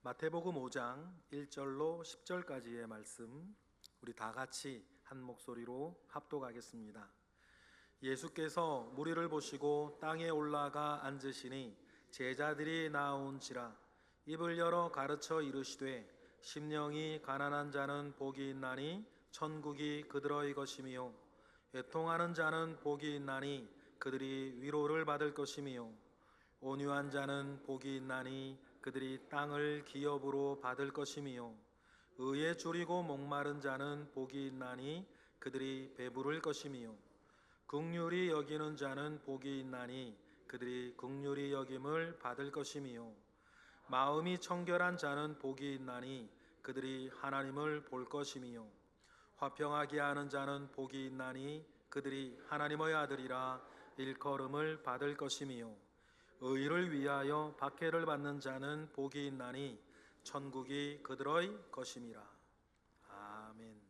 마태복음 5장 1절로 10절까지의 말씀 우리 다 같이 한 목소리로 합독하겠습니다. 예수께서 무리를 보시고 땅에 올라가 앉으시니 제자들이 나온지라 입을 열어 가르쳐 이르시되 심령이 가난한 자는 복이 있나니 천국이 그들의 것이며 애통하는 자는 복이 있나니 그들이 위로를 받을 것이며 온유한 자는 복이 있나니 그들이 땅을 기업으로 받을 것이며 의에 줄이고 목마른 자는 복이 있나니 그들이 배부를 것이며 긍휼히 여기는 자는 복이 있나니 그들이 긍휼히 여김을 받을 것이며 마음이 청결한 자는 복이 있나니 그들이 하나님을 볼 것이며 화평하게 하는 자는 복이 있나니 그들이 하나님의 아들이라 일컬음을 받을 것이며 의를 위하여 박해를 받는 자는 복이 있나니 천국이 그들의 것임이라. 아멘.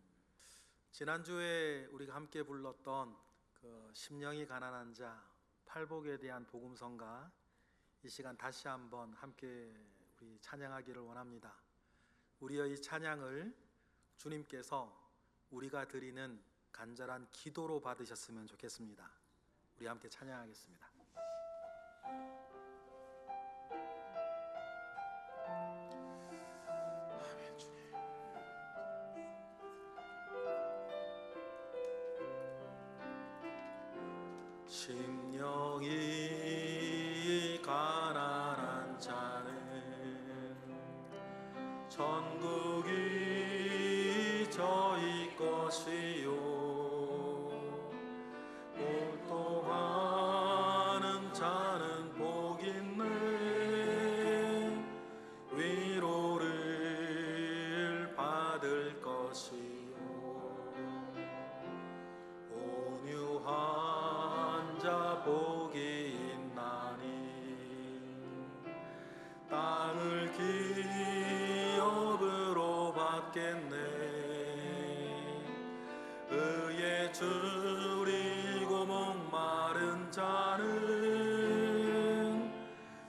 지난주에 우리가 함께 불렀던 그 심령이 가난한 자 팔복에 대한 복음성가, 이 시간 다시 한번 함께 우리 찬양하기를 원합니다. 우리의 이 찬양을 주님께서 우리가 드리는 간절한 기도로 받으셨으면 좋겠습니다. 우리 함께 찬양하겠습니다. 아멘. 주님. 심령이 가난한 자는 천국이 저희 것이요 애통하는 자는 복 있네 위로를 받을 것이요 온유한 자 복이 있나니 땅을 기업으로 받겠네 의에 줄이고 목마른 자는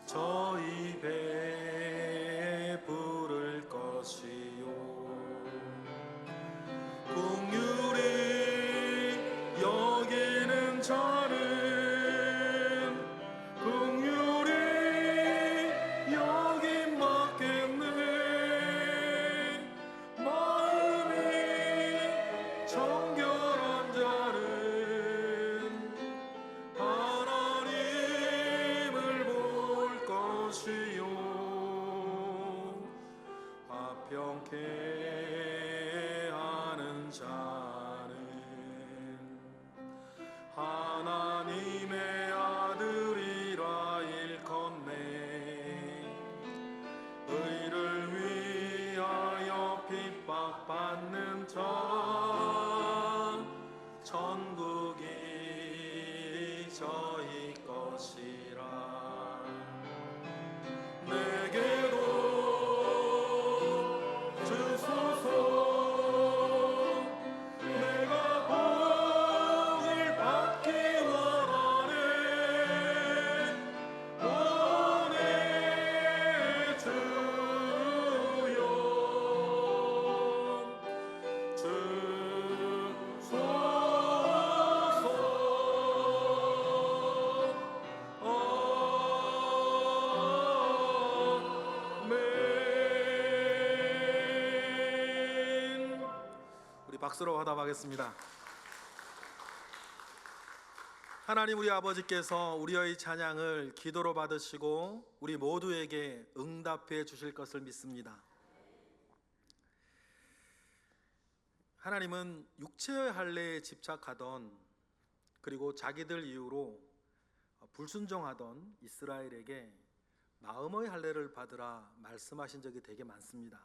저희 배에 부를 것이요 긍휼히 여기는 자는 긍휼히 여김 받겠네 마음이 정결한 자는 하나님을 볼 것이요 화평케 하는 자는 하나님의 아들이라 일컫네 의를 위하여 핍박받는 자 천국이 저희 것이라 내게로 주소서 내가 복을 받기 원하네 원해 주여 아멘. 우리 박수로 화답하겠습니다. 하나님 우리 아버지께서 우리의 찬양을 기도로 받으시고 우리 모두에게 응답해 주실 것을 믿습니다. 하나님은 육체의 할례에 집착하던 그리고 자기들 이유로 불순종하던 이스라엘에게 마음의 할례를 받으라 말씀하신 적이 되게 많습니다.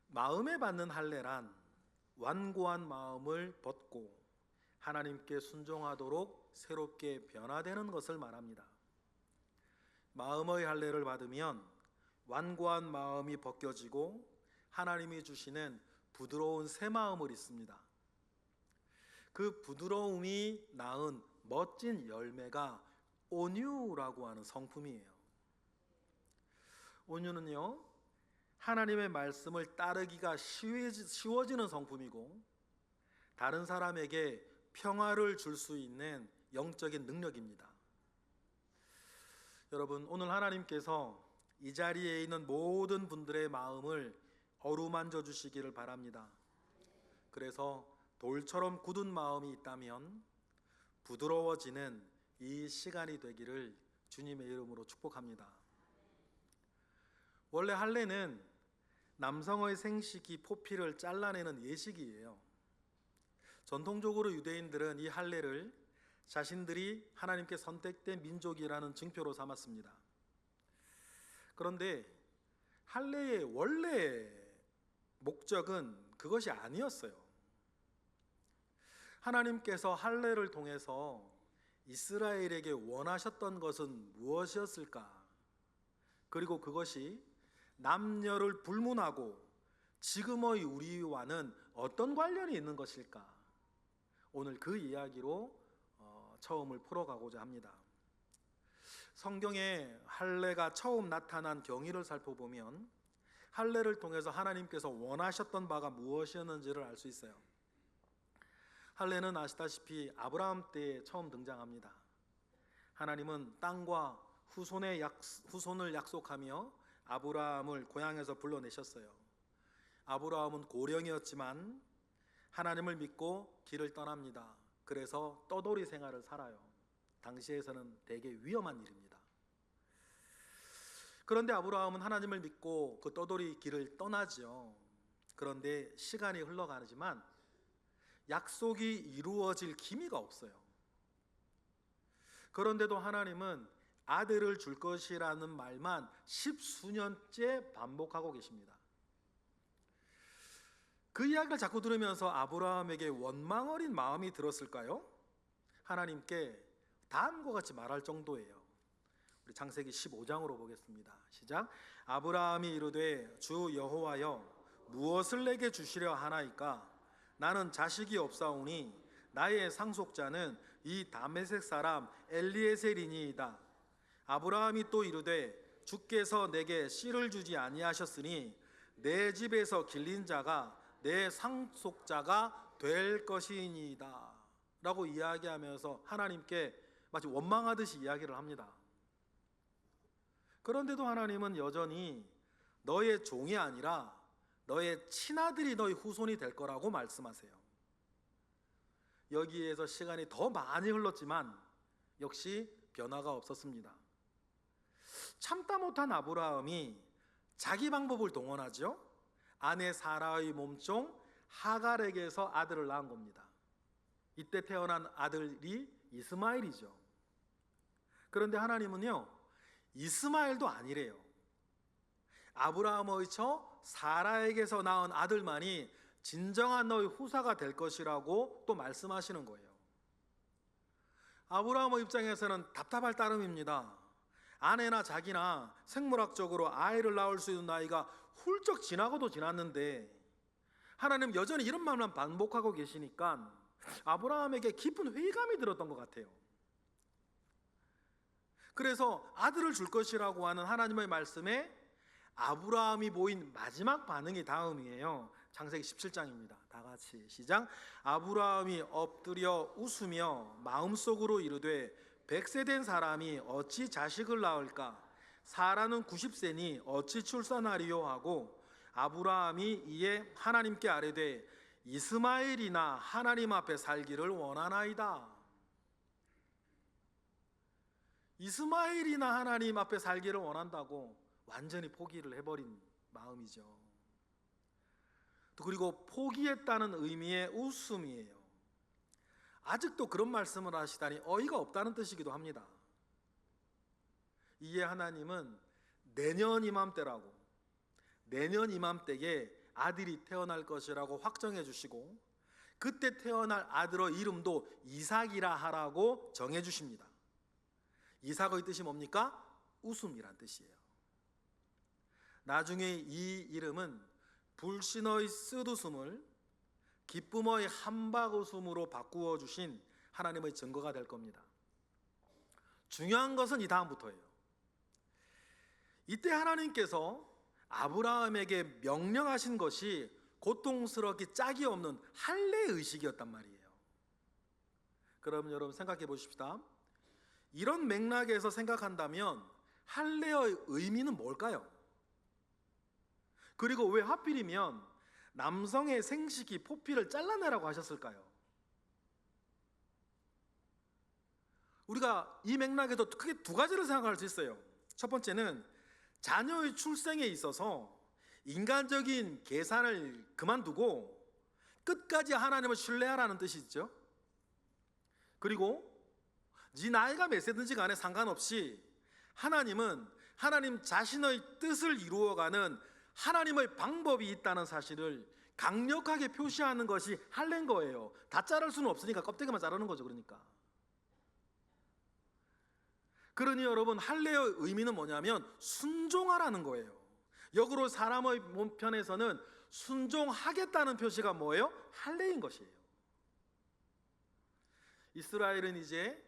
마음에 받는 할례란 완고한 마음을 벗고 하나님께 순종하도록 새롭게 변화되는 것을 말합니다. 마음의 할례를 받으면 완고한 마음이 벗겨지고 하나님이 주시는 부드러운 새 마음을 잊습니다. 그 부드러움이 낳은 멋진 열매가 온유라고 하는 성품이에요. 온유는요, 하나님의 말씀을 따르기가 쉬워지는 성품이고 다른 사람에게 평화를 줄 수 있는 영적인 능력입니다. 여러분, 오늘 하나님께서 이 자리에 있는 모든 분들의 마음을 어루만져 주시기를 바랍니다. 그래서 돌처럼 굳은 마음이 있다면 부드러워지는 이 시간이 되기를 주님의 이름으로 축복합니다. 원래 할례는 남성의 생식기 포피를 잘라내는 예식이에요. 전통적으로 유대인들은 이 할례를 자신들이 하나님께 선택된 민족이라는 증표로 삼았습니다. 그런데 할례의 원래 목적은 그것이 아니었어요. 하나님께서 할례를 통해서 이스라엘에게 원하셨던 것은 무엇이었을까? 그리고 그것이 남녀를 불문하고 지금의 우리와는 어떤 관련이 있는 것일까? 오늘 그 이야기로 처음을 풀어가고자 합니다. 성경에 할례가 처음 나타난 경위를 살펴보면 할례를 통해서 하나님께서 원하셨던 바가 무엇이었는지를 알 수 있어요. 할례는 아시다시피 아브라함 때에 처음 등장합니다. 하나님은 땅과 후손을 약속하며 아브라함을 고향에서 불러내셨어요. 아브라함은 고령이었지만 하나님을 믿고 길을 떠납니다. 그래서 떠돌이 생활을 살아요. 당시에서는 되게 위험한 일입니다. 그런데 아브라함은 하나님을 믿고 그 떠돌이 길을 떠나죠. 그런데 시간이 흘러가지만 약속이 이루어질 기미가 없어요. 그런데도 하나님은 아들을 줄 것이라는 말만 10수년째 반복하고 계십니다. 그 이야기를 자꾸 들으면서 아브라함에게 원망 어린 마음이 들었을까요? 하나님께 다음과 같이 말할 정도예요. 우리 창세기 15장으로 보겠습니다. 시작. 아브라함이 이르되 주 여호와여 무엇을 내게 주시려 하나이까? 나는 자식이 없사오니 나의 상속자는 이 다메섹 사람 엘리에셀이니이다. 아브라함이 또 이르되 주께서 내게 씨를 주지 아니하셨으니 내 집에서 길린 자가 내 상속자가 될 것이니이다 라고 이야기하면서 하나님께 마치 원망하듯이 이야기를 합니다. 그런데도 하나님은 여전히 너의 종이 아니라 너의 친아들이 너의 후손이 될 거라고 말씀하세요. 여기에서 시간이 더 많이 흘렀지만 역시 변화가 없었습니다. 참다 못한 아브라함이 자기 방법을 동원하죠. 아내 사라의 몸종 하갈에게서 아들을 낳은 겁니다. 이때 태어난 아들이 이스마엘이죠. 그런데 하나님은요, 이스마엘도 아니래요. 아브라함의 처 사라에게서 낳은 아들만이 진정한 너의 후사가 될 것이라고 또 말씀하시는 거예요. 아브라함의 입장에서는 답답할 따름입니다. 아내나 자기나 생물학적으로 아이를 낳을 수 있는 나이가 훌쩍 지나고도 지났는데 하나님 여전히 이런 말만 반복하고 계시니까 아브라함에게 깊은 회의감이 들었던 것 같아요. 그래서 아들을 줄 것이라고 하는 하나님의 말씀에 아브라함이 보인 마지막 반응이 다음이에요. 창세기 17장입니다. 다 같이 시작. 아브라함이 엎드려 웃으며 마음속으로 이르되 100세 된 사람이 어찌 자식을 낳을까? 사라는 90세니 어찌 출산하리요 하고 아브라함이 이에 하나님께 아뢰되 이스마엘이나 하나님 앞에 살기를 원하나이다. 이스마엘이나 하나님 앞에 살기를 원한다고 완전히 포기를 해버린 마음이죠. 그리고 포기했다는 의미의 웃음이에요. 아직도 그런 말씀을 하시다니 어이가 없다는 뜻이기도 합니다. 이에 하나님은 내년 이맘때라고, 내년 이맘때에 아들이 태어날 것이라고 확정해 주시고 그때 태어날 아들의 이름도 이삭이라 하라고 정해 주십니다. 이삭의 뜻이 뭡니까? 웃음이란 뜻이에요. 나중에 이 이름은 불신의 쓴웃음을 기쁨의 함박웃음으로 바꾸어 주신 하나님의 증거가 될 겁니다. 중요한 것은 이 다음부터예요. 이때 하나님께서 아브라함에게 명령하신 것이 고통스럽기 짝이 없는 할례 의식이었단 말이에요. 그럼 여러분 생각해 보십시다. 이런 맥락에서 생각한다면 할례의 의미는 뭘까요? 그리고 왜 하필이면 남성의 생식기 포피를 잘라내라고 하셨을까요? 우리가 이 맥락에도 크게 두 가지를 생각할 수 있어요. 첫 번째는 자녀의 출생에 있어서 인간적인 계산을 그만두고 끝까지 하나님을 신뢰하라는 뜻이죠. 그리고 네 나이가 몇 세든지 간에 상관없이 하나님은 하나님 자신의 뜻을 이루어가는 하나님의 방법이 있다는 사실을 강력하게 표시하는 것이 할례인 거예요. 다 자를 수는 없으니까 껍데기만 자르는 거죠. 그러니 여러분, 할례의 의미는 뭐냐면 순종하라는 거예요. 역으로 사람의 몸 편에서는 순종하겠다는 표시가 뭐예요? 할례인 것이에요. 이스라엘은 이제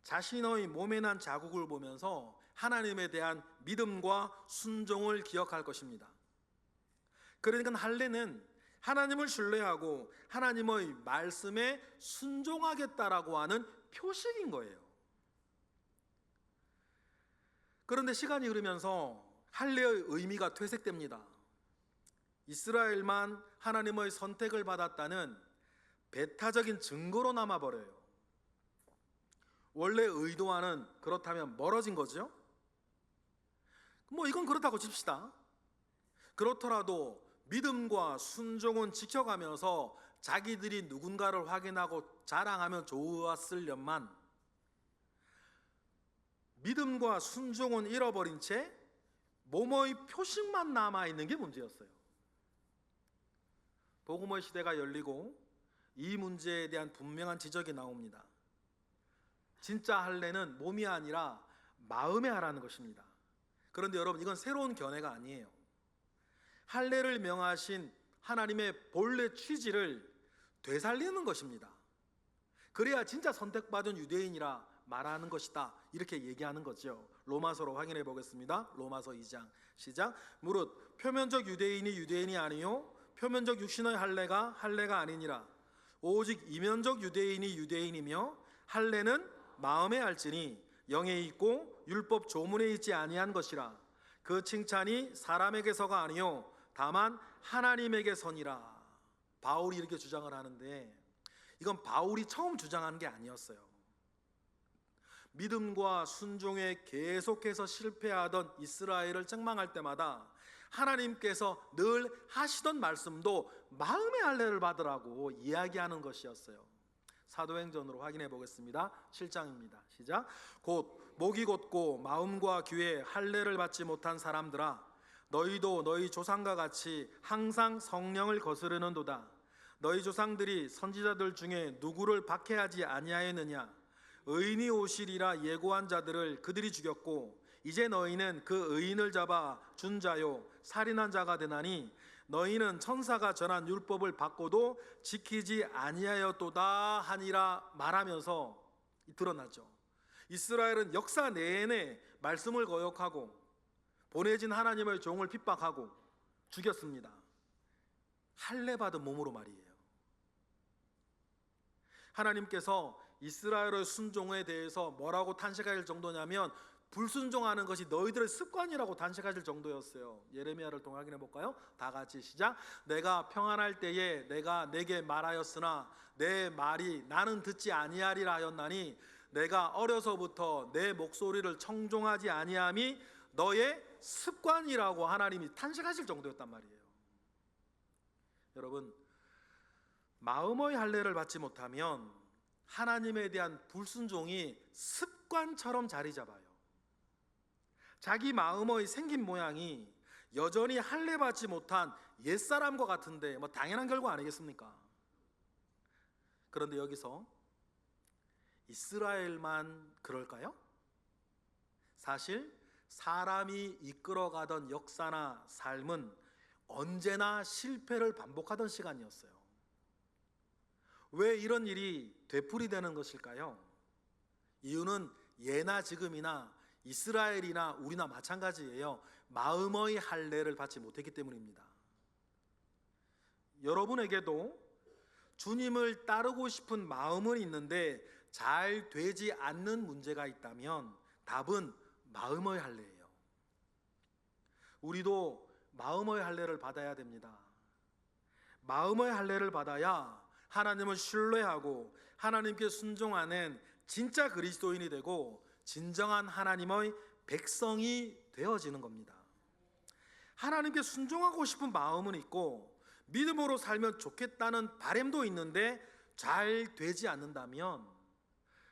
자신의 몸에 난 자국을 보면서 하나님에 대한 믿음과 순종을 기억할 것입니다. 그러니까 할례는 하나님을 신뢰하고 하나님의 말씀에 순종하겠다라고 하는 표식인 거예요. 그런데 시간이 흐르면서 할례의 의미가 퇴색됩니다. 이스라엘만 하나님의 선택을 받았다는 배타적인 증거로 남아버려요. 원래 의도와는 그렇다면 멀어진 거죠. 이건 그렇다고 칩시다. 그렇더라도 믿음과 순종은 지켜가면서 자기들이 누군가를 확인하고 자랑하면 좋았을련만 믿음과 순종은 잃어버린 채 몸의 표식만 남아있는 게 문제였어요. 복음의 시대가 열리고 이 문제에 대한 분명한 지적이 나옵니다. 진짜 할례는 몸이 아니라 마음에 하라는 것입니다. 그런데 여러분, 이건 새로운 견해가 아니에요. 할례를 명하신 하나님의 본래 취지를 되살리는 것입니다. 그래야 진짜 선택받은 유대인이라 말하는 것이다, 이렇게 얘기하는 거죠. 로마서로 확인해 보겠습니다. 로마서 2장 시작. 무릇 표면적 유대인이 유대인이 아니요 표면적 육신의 할례가 할례가 아니니라. 오직 이면적 유대인이 유대인이며 할례는 마음에 알지니 영에 있고 율법 조문에 있지 아니한 것이라. 그 칭찬이 사람에게서가 아니요 다만 하나님에게서니라. 바울이 이렇게 주장을 하는데 이건 바울이 처음 주장한 게 아니었어요. 믿음과 순종에 계속해서 실패하던 이스라엘을 책망할 때마다 하나님께서 늘 하시던 말씀도 마음의 할례를 받으라고 이야기하는 것이었어요. 사도행전으로 확인해 보겠습니다. 7장입니다. 시작. 곧 목이 곧고 마음과 귀에 할례를 받지 못한 사람들아, 너희도 너희 조상과 같이 항상 성령을 거스르는도다. 너희 조상들이 선지자들 중에 누구를 박해하지 아니하였느냐? 의인이 오시리라 예고한 자들을 그들이 죽였고 이제 너희는 그 의인을 잡아 준 자요 살인한 자가 되나니 너희는 천사가 전한 율법을 받고도 지키지 아니하였도다 하니라 말하면서 드러나죠. 이스라엘은 역사 내내 말씀을 거역하고 보내진 하나님의 종을 핍박하고 죽였습니다. 할례 받은 몸으로 말이에요. 하나님께서 이스라엘의 순종에 대해서 뭐라고 탄식할 정도냐면 불순종하는 것이 너희들의 습관이라고 단식하실 정도였어요. 예레미야를 통해 확인해 볼까요? 다 같이 시작. 내가 평안할 때에 내가 내게 말하였으나 내 말이 나는 듣지 아니하리라 하였나니 내가 어려서부터 내 목소리를 청종하지 아니함이 너의 습관이라고 하나님이 탄식하실 정도였단 말이에요. 여러분, 마음의 할례를 받지 못하면 하나님에 대한 불순종이 습관처럼 자리 잡아요. 자기 마음의 생긴 모양이 여전히 할례 받지 못한 옛사람과 같은데 당연한 결과 아니겠습니까? 그런데 여기서 이스라엘만 그럴까요? 사실 사람이 이끌어가던 역사나 삶은 언제나 실패를 반복하던 시간이었어요. 왜 이런 일이 되풀이되는 것일까요? 이유는 예나 지금이나 이스라엘이나 우리나 마찬가지예요. 마음의 할례를 받지 못했기 때문입니다. 여러분에게도 주님을 따르고 싶은 마음은 있는데 잘 되지 않는 문제가 있다면 답은 마음의 할례예요. 우리도 마음의 할례를 받아야 됩니다. 마음의 할례를 받아야 하나님을 신뢰하고 하나님께 순종하는 진짜 그리스도인이 되고 진정한 하나님의 백성이 되어지는 겁니다. 하나님께 순종하고 싶은 마음은 있고 믿음으로 살면 좋겠다는 바람도 있는데 잘 되지 않는다면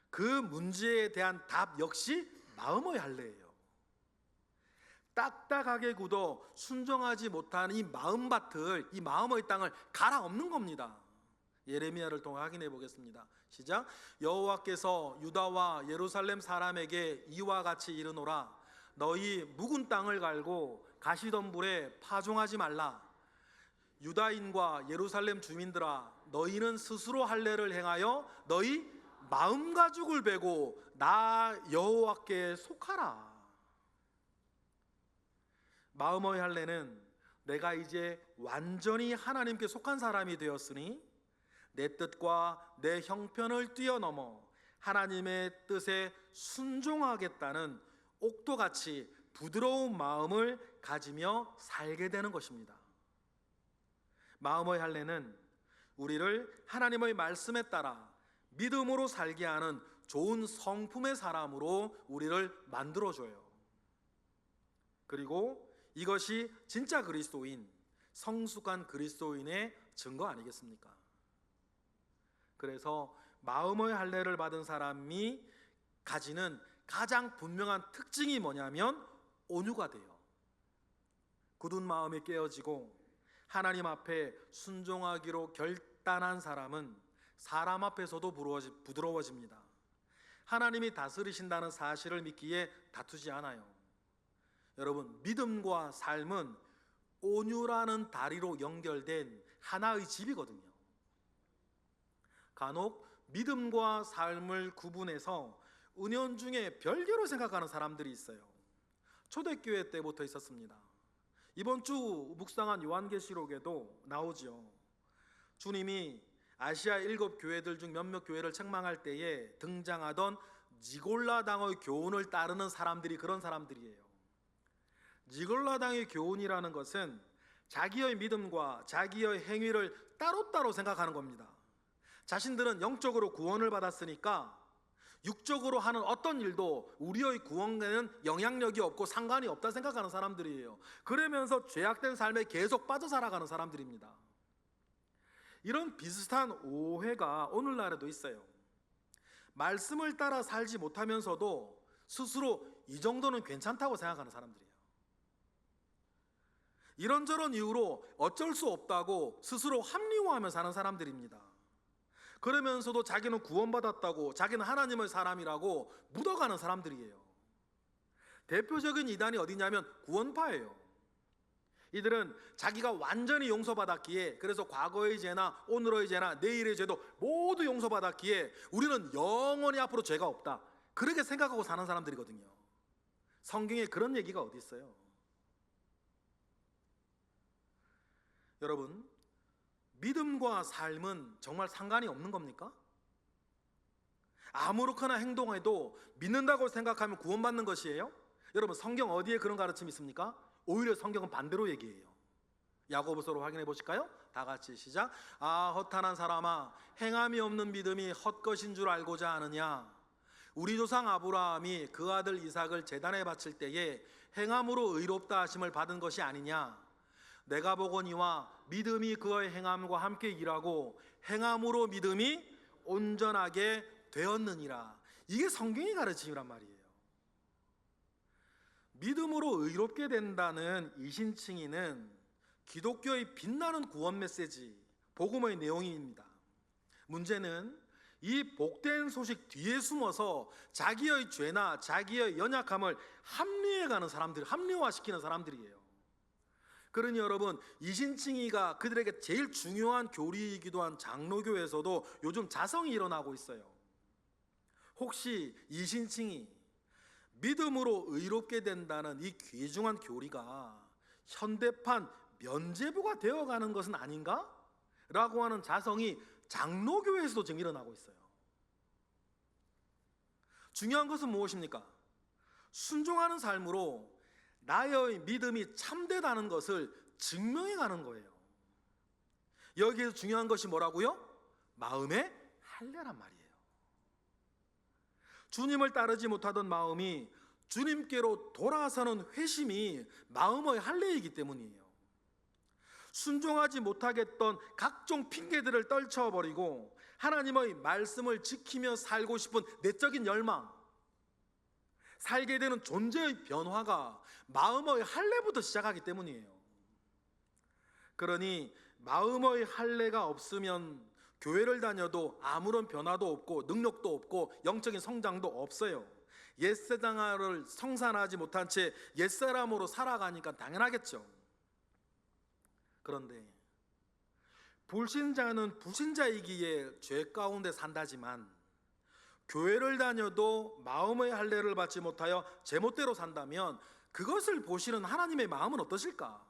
그 문제에 대한 답 역시 마음의 할례예요. 딱딱하게 굳어 순종하지 못하는 이 마음밭을, 이 마음의 땅을 갈아엎는 겁니다. 예레미야를 통해 확인해 보겠습니다. 시작. 여호와께서 유다와 예루살렘 사람에게 이와 같이 이르노라. 너희 묵은 땅을 갈고 가시덤불에 파종하지 말라. 유다인과 예루살렘 주민들아, 너희는 스스로 할례를 행하여 너희 마음 가죽을 베고 나 여호와께 속하라. 마음의 할례는 내가 이제 완전히 하나님께 속한 사람이 되었으니 내 뜻과 내 형편을 뛰어넘어 하나님의 뜻에 순종하겠다는 옥토같이 부드러운 마음을 가지며 살게 되는 것입니다. 마음의 할례는 우리를 하나님의 말씀에 따라 믿음으로 살게 하는 좋은 성품의 사람으로 우리를 만들어줘요. 그리고 이것이 진짜 그리스도인, 성숙한 그리스도인의 증거 아니겠습니까? 그래서 마음의 할례를 받은 사람이 가지는 가장 분명한 특징이 뭐냐면 온유가 돼요. 굳은 마음이 깨어지고 하나님 앞에 순종하기로 결단한 사람은 사람 앞에서도 부드러워집니다. 하나님이 다스리신다는 사실을 믿기에 다투지 않아요. 여러분, 믿음과 삶은 온유라는 다리로 연결된 하나의 집이거든요. 간혹 믿음과 삶을 구분해서 은연중에 별개로 생각하는 사람들이 있어요. 초대교회 때부터 있었습니다. 이번 주 묵상한 요한계시록에도 나오죠. 주님이 아시아 7교회들 중 몇몇 교회를 책망할 때에 등장하던 니골라당의 교훈을 따르는 사람들이 그런 사람들이에요. 니골라당의 교훈이라는 것은 자기의 믿음과 자기의 행위를 따로따로 생각하는 겁니다. 자신들은 영적으로 구원을 받았으니까 육적으로 하는 어떤 일도 우리의 구원에는 영향력이 없고 상관이 없다 생각하는 사람들이에요. 그러면서 죄악된 삶에 계속 빠져 살아가는 사람들입니다. 이런 비슷한 오해가 오늘날에도 있어요. 말씀을 따라 살지 못하면서도 스스로 이 정도는 괜찮다고 생각하는 사람들이에요. 이런저런 이유로 어쩔 수 없다고 스스로 합리화하며 사는 사람들입니다. 그러면서도 자기는 구원받았다고, 자기는 하나님의 사람이라고 묻어가는 사람들이에요. 대표적인 이단이 어디냐면 구원파예요. 이들은 자기가 완전히 용서받았기에, 그래서 과거의 죄나 오늘의 죄나 내일의 죄도 모두 용서받았기에 우리는 영원히 앞으로 죄가 없다, 그렇게 생각하고 사는 사람들이거든요. 성경에 그런 얘기가 어디 있어요? 여러분, 믿음과 삶은 정말 상관이 없는 겁니까? 아무렇거나 행동해도 믿는다고 생각하면 구원받는 것이에요? 여러분, 성경 어디에 그런 가르침이 있습니까? 오히려 성경은 반대로 얘기해요. 야고보서로 확인해 보실까요? 다 같이 시작. 아, 허탄한 사람아, 행함이 없는 믿음이 헛것인 줄 알고자 하느냐? 우리 조상 아브라함이 그 아들 이삭을 제단에 바칠 때에 행함으로 의롭다 하심을 받은 것이 아니냐? 내가 보거니와 믿음이 그의 행함과 함께 일하고 행함으로 믿음이 온전하게 되었느니라. 이게 성경의 가르침이란 말이에요. 믿음으로 의롭게 된다는 이신칭의는 기독교의 빛나는 구원 메시지, 복음의 내용입니다. 문제는 이 복된 소식 뒤에 숨어서 자기의 죄나 자기의 연약함을 합리화시키는 사람들이에요. 그러니 여러분, 이신칭의가 그들에게 제일 중요한 교리이기도 한 장로교에서도 요즘 자성이 일어나고 있어요. 혹시 이신칭의, 믿음으로 의롭게 된다는 이 귀중한 교리가 현대판 면죄부가 되어가는 것은 아닌가? 라고 하는 자성이 장로교회에서도 지금 일어나고 있어요. 중요한 것은 무엇입니까? 순종하는 삶으로 나의 믿음이 참되다는 것을 증명해 가는 거예요. 여기에서 중요한 것이 뭐라고요? 마음의 할례란 말이에요. 주님을 따르지 못하던 마음이 주님께로 돌아서는 회심이 마음의 할례이기 때문이에요. 순종하지 못하겠던 각종 핑계들을 떨쳐버리고 하나님의 말씀을 지키며 살고 싶은 내적인 열망, 살게 되는 존재의 변화가 마음의 할례부터 시작하기 때문이에요. 그러니 마음의 할례가 없으면 교회를 다녀도 아무런 변화도 없고 능력도 없고 영적인 성장도 없어요. 옛사람을 성산하지 못한 채 옛사람으로 살아가니까 당연하겠죠. 그런데 불신자는 불신자이기에 죄 가운데 산다지만 교회를 다녀도 마음의 할례를 받지 못하여 제멋대로 산다면 그것을 보시는 하나님의 마음은 어떠실까?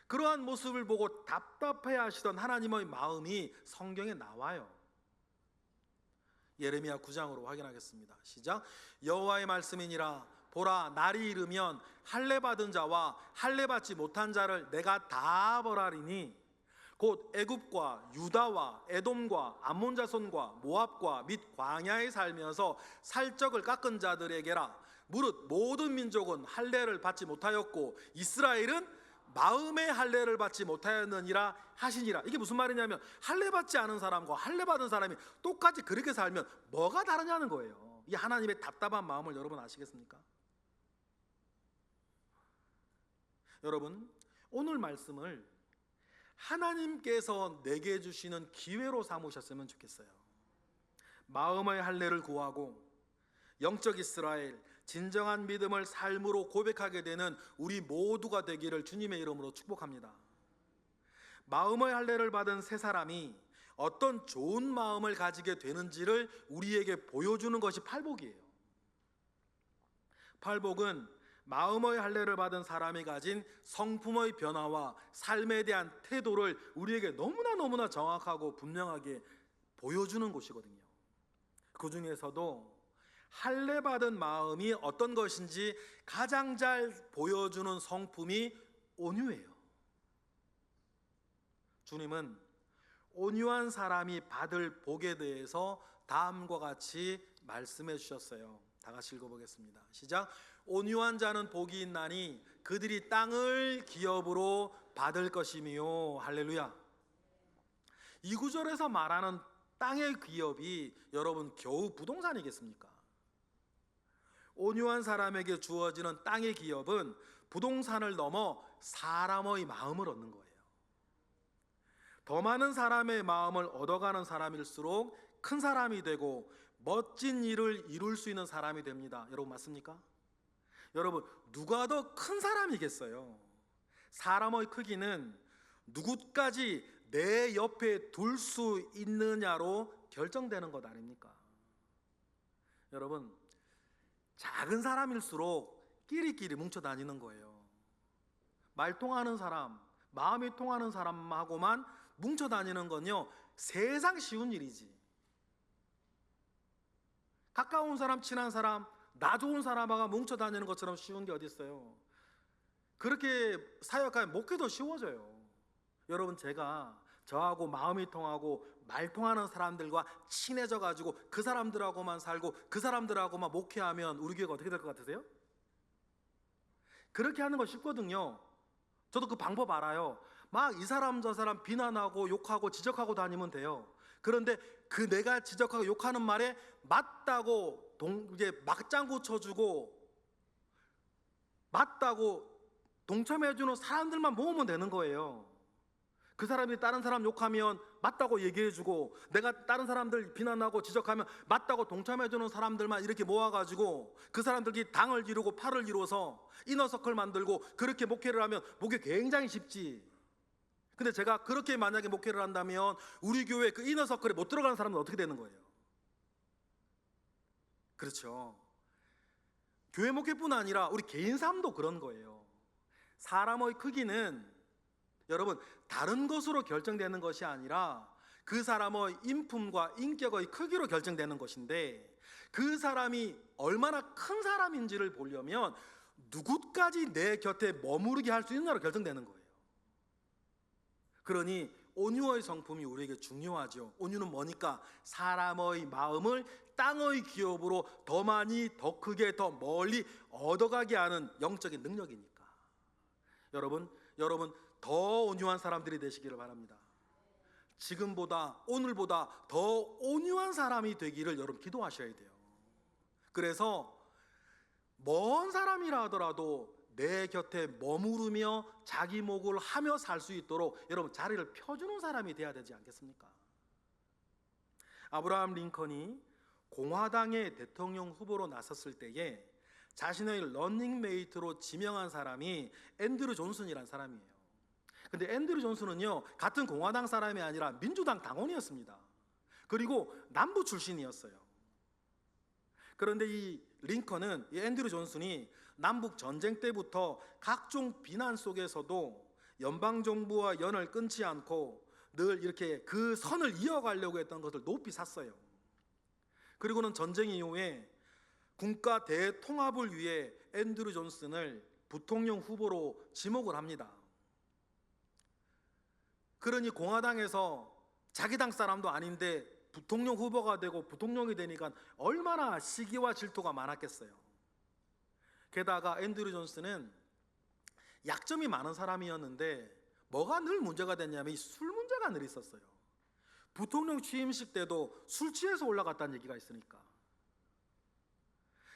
그러한 모습을 보고 답답해 하시던 하나님의 마음이 성경에 나와요. 예레미야 9장으로 확인하겠습니다. 시작. 여호와의 말씀이니라. 보라, 날이 이르면 할례 받은 자와 할례 받지 못한 자를 내가 다 벌하리니 곧 애굽과 유다와 에돔과 암몬 자손과 모압과 및 광야에 살면서 살적을 깎은 자들에게라. 무릇 모든 민족은 할례를 받지 못하였고 이스라엘은 마음의 할례를 받지 못하였느니라 하시니라. 이게 무슨 말이냐면 할례 받지 않은 사람과 할례 받은 사람이 똑같이 그렇게 살면 뭐가 다르냐는 거예요. 이 하나님의 답답한 마음을 여러분 아시겠습니까? 여러분, 오늘 말씀을 하나님께서 내게 주시는 기회로 삼으셨으면 좋겠어요. 마음의 할례를 구하고 영적 이스라엘, 진정한 믿음을 삶으로 고백하게 되는 우리 모두가 되기를 주님의 이름으로 축복합니다. 마음의 할례를 받은 세 사람이 어떤 좋은 마음을 가지게 되는지를 우리에게 보여주는 것이 팔복이에요. 팔복은 마음의 할례를 받은 사람이 가진 성품의 변화와 삶에 대한 태도를 우리에게 너무나 정확하고 분명하게 보여주는 곳이거든요. 그 중에서도 할례 받은 마음이 어떤 것인지 가장 잘 보여주는 성품이 온유예요. 주님은 온유한 사람이 받을 복에 대해서 다음과 같이 말씀해 주셨어요. 다 같이 읽어보겠습니다. 시작. 온유한 자는 복이 있나니 그들이 땅을 기업으로 받을 것이며. 할렐루야. 이 구절에서 말하는 땅의 기업이 여러분 겨우 부동산이겠습니까? 온유한 사람에게 주어지는 땅의 기업은 부동산을 넘어 사람의 마음을 얻는 거예요. 더 많은 사람의 마음을 얻어가는 사람일수록 큰 사람이 되고 멋진 일을 이룰 수 있는 사람이 됩니다. 여러분 맞습니까? 여러분 누가 더 큰 사람이겠어요? 사람의 크기는 누구까지 내 옆에 둘 수 있느냐로 결정되는 것 아닙니까? 여러분 작은 사람일수록 끼리끼리 뭉쳐 다니는 거예요. 말 통하는 사람, 마음이 통하는 사람하고만 뭉쳐 다니는 건요 세상 쉬운 일이지. 가까운 사람, 친한 사람, 나 좋은 사람하고 뭉쳐 다니는 것처럼 쉬운 게 어디 있어요? 그렇게 사역하면 목회도 쉬워져요. 여러분 제가 저하고 마음이 통하고 말 통하는 사람들과 친해져 가지고 그 사람들하고만 살고 그 사람들하고만 목회하면 우리 교회가 어떻게 될 것 같으세요? 그렇게 하는 거 쉽거든요. 저도 그 방법 알아요. 막 이 사람 저 사람 비난하고 욕하고 지적하고 다니면 돼요. 그런데 그 내가 지적하고 욕하는 말에 맞다고 이제 막장구 쳐주고 맞다고 동참해주는 사람들만 모으면 되는 거예요. 그 사람이 다른 사람 욕하면 맞다고 얘기해주고 내가 다른 사람들 비난하고 지적하면 맞다고 동참해주는 사람들만 이렇게 모아가지고 그 사람들이 당을 이루고 팔을 이루어서 이너서클 만들고 그렇게 목회를 하면 목회 굉장히 쉽지. 근데 제가 그렇게 만약에 목회를 한다면 우리 교회 그 이너서클에 못 들어가는 사람은 어떻게 되는 거예요? 그렇죠. 교회 목회뿐 아니라 우리 개인 삶도 그런 거예요. 사람의 크기는 여러분 다른 것으로 결정되는 것이 아니라 그 사람의 인품과 인격의 크기로 결정되는 것인데, 그 사람이 얼마나 큰 사람인지를 보려면 누구까지 내 곁에 머무르게 할 수 있느냐로 결정되는 거예요. 그러니 온유의 성품이 우리에게 중요하죠. 온유는 뭐니까? 사람의 마음을 땅의 기업으로 더 많이, 더 크게, 더 멀리 얻어가게 하는 영적인 능력이니까. 여러분 더 온유한 사람들이 되시기를 바랍니다. 지금보다, 오늘보다 더 온유한 사람이 되기를 여러분 기도하셔야 돼요. 그래서 먼 사람이라 하더라도 내 곁에 머무르며 자기 목을 하며 살 수 있도록 여러분 자리를 펴주는 사람이 돼야 되지 않겠습니까? 아브라함 링컨이 공화당의 대통령 후보로 나섰을 때에 자신의 러닝메이트로 지명한 사람이 앤드류 존슨이라는 사람이에요. 근데 앤드류 존슨은요, 같은 공화당 사람이 아니라 민주당 당원이었습니다. 그리고 남부 출신이었어요. 그런데 이 링컨은, 이 앤드류 존슨이 남북 전쟁 때부터 각종 비난 속에서도 연방 정부와 연을 끊지 않고 늘 이렇게 그 선을 이어가려고 했던 것을 높이 샀어요. 그리고는 전쟁 이후에 국가 대통합을 위해 앤드류 존슨을 부통령 후보로 지목을 합니다. 그러니 공화당에서 자기 당 사람도 아닌데 부통령 후보가 되고 부통령이 되니까 얼마나 시기와 질투가 많았겠어요. 게다가 앤드류 존슨은 약점이 많은 사람이었는데 뭐가 늘 문제가 됐냐면 이 술 문제가 늘 있었어요. 부통령 취임식 때도 술 취해서 올라갔다는 얘기가 있으니까.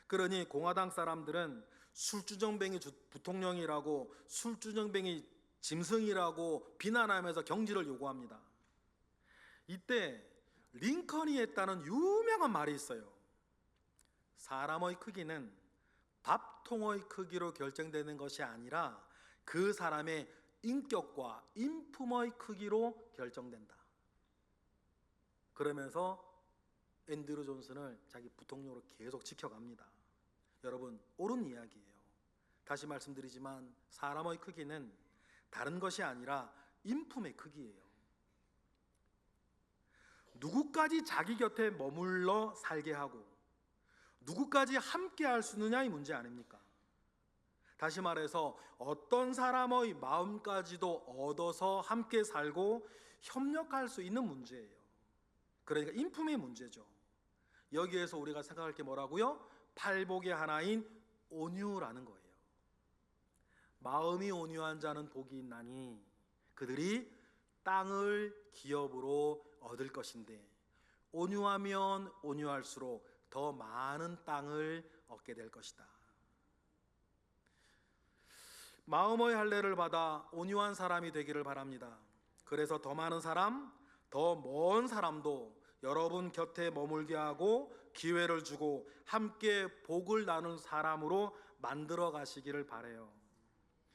그러니 공화당 사람들은 술주정뱅이 부통령이라고, 술주정뱅이 짐승이라고 비난하면서 경질을 요구합니다. 이때 링컨이 했다는 유명한 말이 있어요. 사람의 크기는 밥통의 크기로 결정되는 것이 아니라 그 사람의 인격과 인품의 크기로 결정된다. 그러면서 앤드류 존슨을 자기 부통령으로 계속 지켜갑니다. 여러분, 옳은 이야기예요. 다시 말씀드리지만 사람의 크기는 다른 것이 아니라 인품의 크기예요. 누구까지 자기 곁에 머물러 살게 하고 누구까지 함께 할 수 있느냐의 문제 아닙니까? 다시 말해서 어떤 사람의 마음까지도 얻어서 함께 살고 협력할 수 있는 문제예요. 그러니까 인품의 문제죠. 여기에서 우리가 생각할 게 뭐라고요? 팔복의 하나인 온유라는 거예요. 마음이 온유한 자는 복이 있나니 그들이 땅을 기업으로 얻을 것인데, 온유하면 온유할수록 더 많은 땅을 얻게 될 것이다. 마음의 할례를 받아 온유한 사람이 되기를 바랍니다. 그래서 더 많은 사람, 더 먼 사람도 여러분 곁에 머물게 하고 기회를 주고 함께 복을 나눈 사람으로 만들어 가시기를 바라요.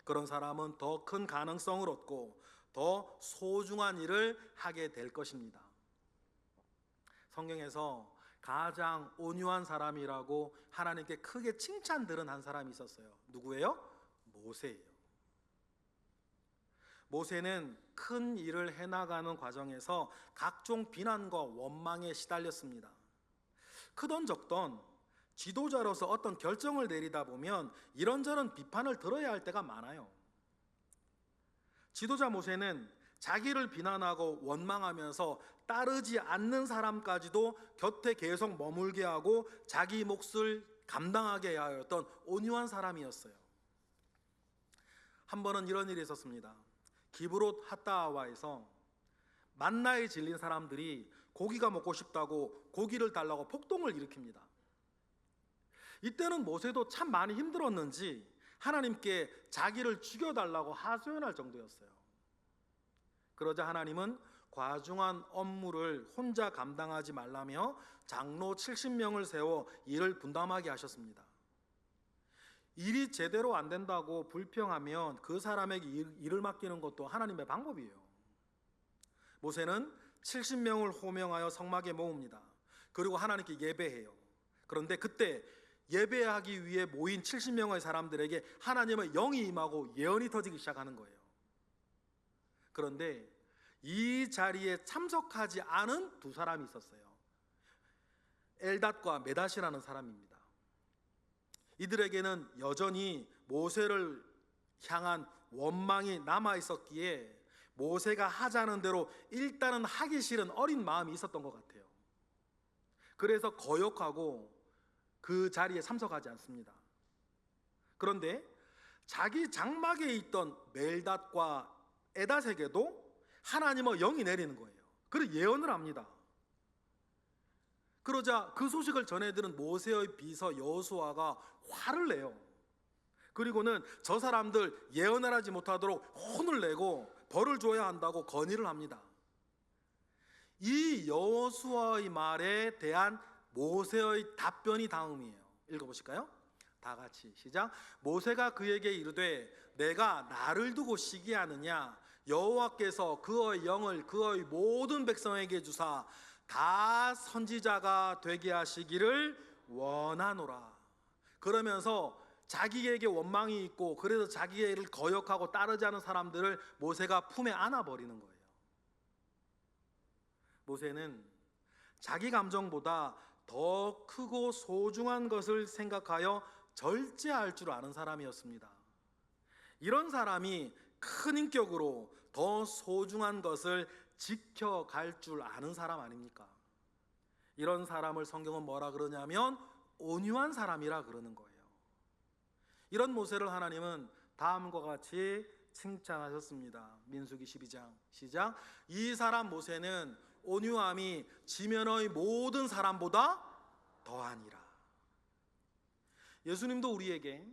그런 사람은 더 큰 가능성을 얻고 더 소중한 일을 하게 될 것입니다. 성경에서 가장 온유한 사람이라고 하나님께 크게 칭찬 들은 한 사람이 있었어요. 누구예요? 모세예요. 모세는 큰 일을 해나가는 과정에서 각종 비난과 원망에 시달렸습니다. 크던 적던 지도자로서 어떤 결정을 내리다 보면 이런저런 비판을 들어야 할 때가 많아요. 지도자 모세는 자기를 비난하고 원망하면서 따르지 않는 사람까지도 곁에 계속 머물게 하고 자기 몫을 감당하게 하였던 온유한 사람이었어요. 한 번은 이런 일이 있었습니다. 기브롯 핫다와에서 만나에 질린 사람들이 고기가 먹고 싶다고 고기를 달라고 폭동을 일으킵니다. 이때는 모세도 참 많이 힘들었는지 하나님께 자기를 죽여달라고 하소연할 정도였어요. 그러자 하나님은 과중한 업무를 혼자 감당하지 말라며 장로 70명을 세워 일을 분담하게 하셨습니다. 일이 제대로 안 된다고 불평하면 그 사람에게 일을 맡기는 것도 하나님의 방법이에요. 모세는 70명을 호명하여 성막에 모읍니다. 그리고 하나님께 예배해요. 그런데 그때 예배하기 위해 모인 70명의 사람들에게 하나님의 영이 임하고 예언이 터지기 시작하는 거예요. 그런데 이 자리에 참석하지 않은 두 사람이 있었어요. 엘닷과 메닷이라는 사람입니다. 이들에게는 여전히 모세를 향한 원망이 남아 있었기에 모세가 하자는 대로 일단은 하기 싫은 어린 마음이 있었던 것 같아요. 그래서 거역하고 그 자리에 참석하지 않습니다. 그런데 자기 장막에 있던 멜닷과 에닷에게도 하나님의 영이 내리는 거예요. 그리고 예언을 합니다. 그러자 그 소식을 전해들은 모세의 비서 여호수아가 화를 내요. 그리고는 저 사람들 예언을 하지 못하도록 혼을 내고 벌을 줘야 한다고 건의를 합니다. 이 여호수아의 말에 대한 모세의 답변이 다음이에요. 읽어보실까요? 다 같이 시작. 모세가 그에게 이르되 내가 나를 두고 시기하느냐? 여호와께서 그의 영을 그의 모든 백성에게 주사 다 선지자가 되게 하시기를 원하노라. 그러면서 자기에게 원망이 있고 그래서 자기를 거역하고 따르지 않은 사람들을 모세가 품에 안아버리는 거예요. 모세는 자기 감정보다 더 크고 소중한 것을 생각하여 절제할 줄 아는 사람이었습니다. 이런 사람이 큰 인격으로 더 소중한 것을 지켜갈 줄 아는 사람 아닙니까? 이런 사람을 성경은 뭐라 그러냐면 온유한 사람이라 그러는 거예요. 이런 모세를 하나님은 다음과 같이 칭찬하셨습니다. 민수기 12장 시작. 이 사람 모세는 온유함이 지면의 모든 사람보다 더하니라. 예수님도 우리에게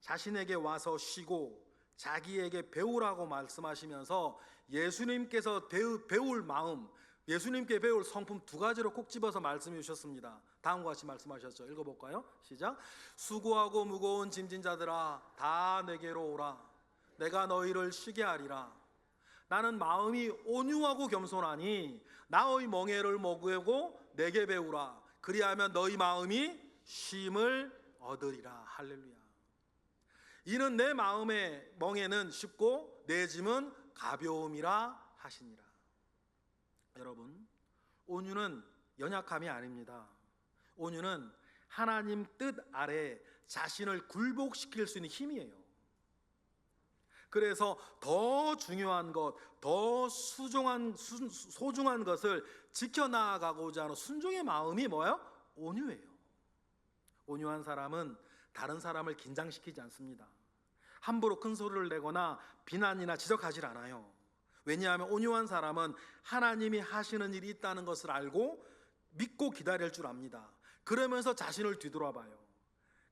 자신에게 와서 쉬고 자기에게 배우라고 말씀하시면서 예수님께서 배울 마음, 예수님께 배울 성품 두 가지로 꼭 집어서 말씀해 주셨습니다. 다음과 같이 말씀하셨죠. 읽어볼까요? 시작. 수고하고 무거운 짐진 자들아 다 내게로 오라. 내가 너희를 쉬게 하리라. 나는 마음이 온유하고 겸손하니 나의 멍에를 먹으고 내게 배우라. 그리하면 너희 마음이 쉼을 얻으리라. 할렐루야. 이는 내 마음의 멍에는 쉽고 내 짐은 가벼움이라 하시니라. 여러분, 온유는 연약함이 아닙니다. 온유는 하나님 뜻 아래 자신을 굴복시킬 수 있는 힘이에요. 그래서 더 중요한 것, 더 소중한 것을 지켜나가고자 하는 순종의 마음이 뭐예요? 온유예요. 온유한 사람은 다른 사람을 긴장시키지 않습니다. 함부로 큰 소리를 내거나 비난이나 지적하지 않아요. 왜냐하면 온유한 사람은 하나님이 하시는 일이 있다는 것을 알고 믿고 기다릴 줄 압니다. 그러면서 자신을 뒤돌아봐요.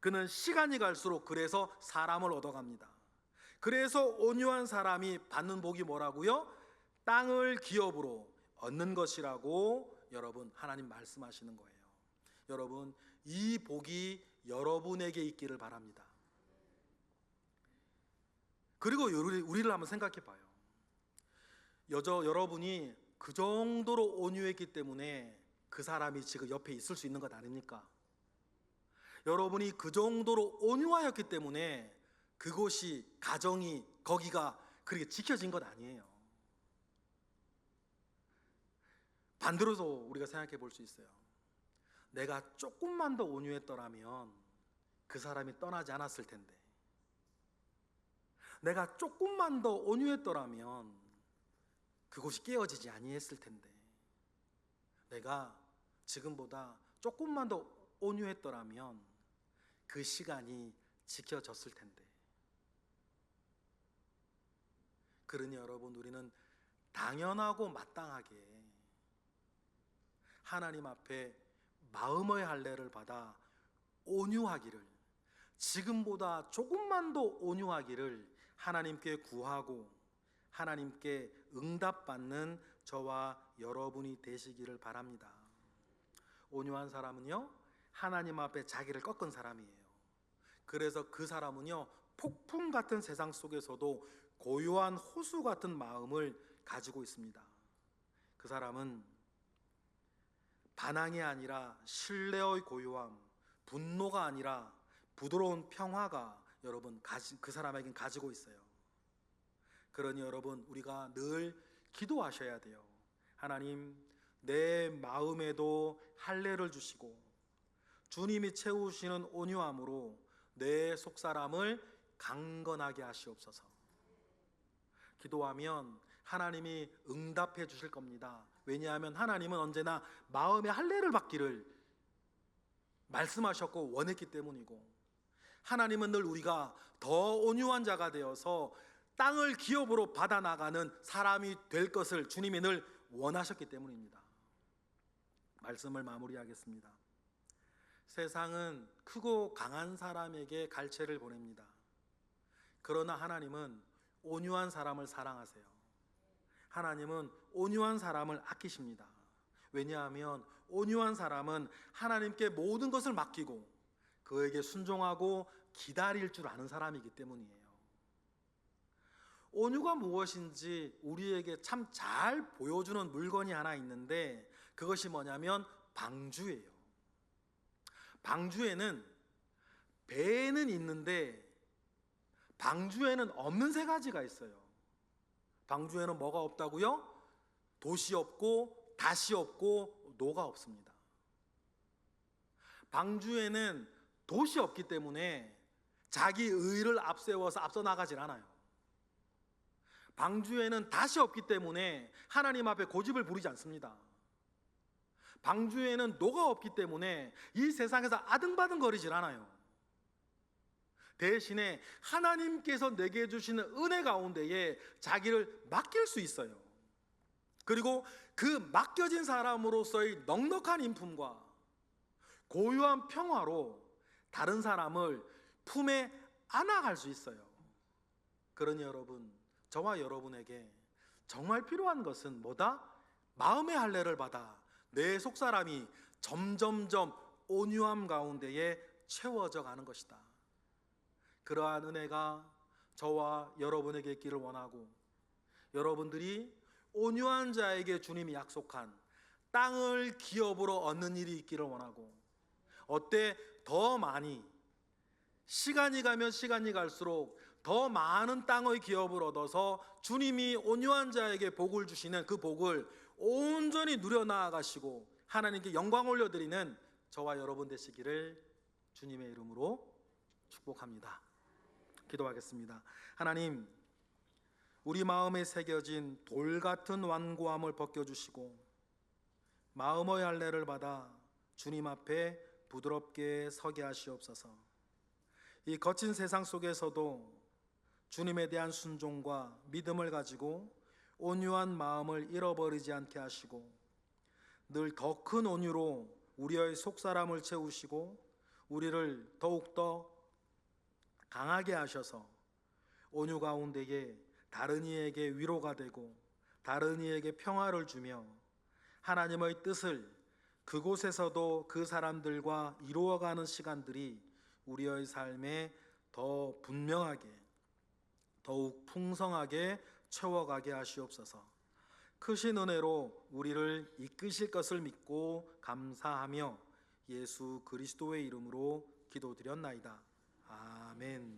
그는 시간이 갈수록 그래서 사람을 얻어갑니다. 그래서 온유한 사람이 받는 복이 뭐라고요? 땅을 기업으로 얻는 것이라고 여러분 하나님 말씀하시는 거예요. 여러분 이 복이 여러분에게 있기를 바랍니다. 그리고 우리를 한번 생각해 봐요. 여러분이 그 정도로 온유했기 때문에 그 사람이 지금 옆에 있을 수 있는 것 아닙니까? 여러분이 그 정도로 온유하였기 때문에 그곳이, 가정이, 거기가 그렇게 지켜진 것 아니에요. 반대로도 우리가 생각해 볼 수 있어요. 내가 조금만 더 온유했더라면 그 사람이 떠나지 않았을 텐데, 내가 조금만 더 온유했더라면 그곳이 깨어지지 아니했을 텐데, 내가 지금보다 조금만 더 온유했더라면 그 시간이 지켜졌을 텐데. 그러니 여러분, 우리는 당연하고 마땅하게 하나님 앞에 마음의 할례를 받아 온유하기를, 지금보다 조금만 더 온유하기를 하나님께 구하고 하나님께 응답받는 저와 여러분이 되시기를 바랍니다. 온유한 사람은요, 하나님 앞에 자기를 꺾은 사람이에요. 그래서 그 사람은요, 폭풍 같은 세상 속에서도 고요한 호수 같은 마음을 가지고 있습니다. 그 사람은 반항이 아니라 신뢰의 고요함, 분노가 아니라 부드러운 평화가 여러분 그 사람에겐 가지고 있어요. 그러니 여러분, 우리가 늘 기도하셔야 돼요. 하나님, 내 마음에도 할례를 주시고 주님이 채우시는 온유함으로 내 속사람을 강건하게 하시옵소서. 기도하면 하나님이 응답해 주실 겁니다. 왜냐하면 하나님은 언제나 마음의 할례를 받기를 말씀하셨고 원했기 때문이고, 하나님은 늘 우리가 더 온유한 자가 되어서 땅을 기업으로 받아 나가는 사람이 될 것을 주님이 늘 원하셨기 때문입니다. 말씀을 마무리하겠습니다. 세상은 크고 강한 사람에게 갈채를 보냅니다. 그러나 하나님은 온유한 사람을 사랑하세요. 하나님은 온유한 사람을 아끼십니다. 왜냐하면 온유한 사람은 하나님께 모든 것을 맡기고 그에게 순종하고 기다릴 줄 아는 사람이기 때문이에요. 온유가 무엇인지 우리에게 참 잘 보여주는 물건이 하나 있는데, 그것이 뭐냐면 방주예요. 방주에는 배는 있는데 방주에는 없는 세 가지가 있어요. 방주에는 뭐가 없다고요? 돛이 없고 닷이 없고 노가 없습니다. 방주에는 돛이 없기 때문에 자기 의를 앞세워서 앞서 나가질 않아요. 방주에는 닷이 없기 때문에 하나님 앞에 고집을 부리지 않습니다. 방주에는 노가 없기 때문에 이 세상에서 아등바등거리질 않아요. 대신에 하나님께서 내게 주시는 은혜 가운데에 자기를 맡길 수 있어요. 그리고 그 맡겨진 사람으로서의 넉넉한 인품과 고요한 평화로 다른 사람을 품에 안아갈 수 있어요. 그러니 여러분, 저와 여러분에게 정말 필요한 것은 뭐다? 마음의 할례를 받아 내 속사람이 점점점 온유함 가운데에 채워져 가는 것이다. 그러한 은혜가 저와 여러분에게 있기를 원하고, 여러분들이 온유한 자에게 주님이 약속한 땅을 기업으로 얻는 일이 있기를 원하고, 어때? 더 많이 시간이 가면 시간이 갈수록 더 많은 땅의 기업을 얻어서 주님이 온유한 자에게 복을 주시는 그 복을 온전히 누려나가시고 하나님께 영광 올려드리는 저와 여러분 되시기를 주님의 이름으로 축복합니다. 기도하겠습니다. 하나님, 우리 마음에 새겨진 돌 같은 완고함을 벗겨주시고 마음의 할례를 받아 주님 앞에 부드럽게 서게 하시옵소서. 이 거친 세상 속에서도 주님에 대한 순종과 믿음을 가지고 온유한 마음을 잃어버리지 않게 하시고 늘 더 큰 온유로 우리의 속사람을 채우시고 우리를 더욱더 강하게 하셔서 온유 가운데에 다른 이에게 위로가 되고 다른 이에게 평화를 주며 하나님의 뜻을 그곳에서도 그 사람들과 이루어가는 시간들이 우리의 삶에 더 분명하게 더욱 풍성하게 채워가게 하시옵소서. 크신 은혜로 우리를 이끄실 것을 믿고 감사하며 예수 그리스도의 이름으로 기도드렸나이다. 아멘.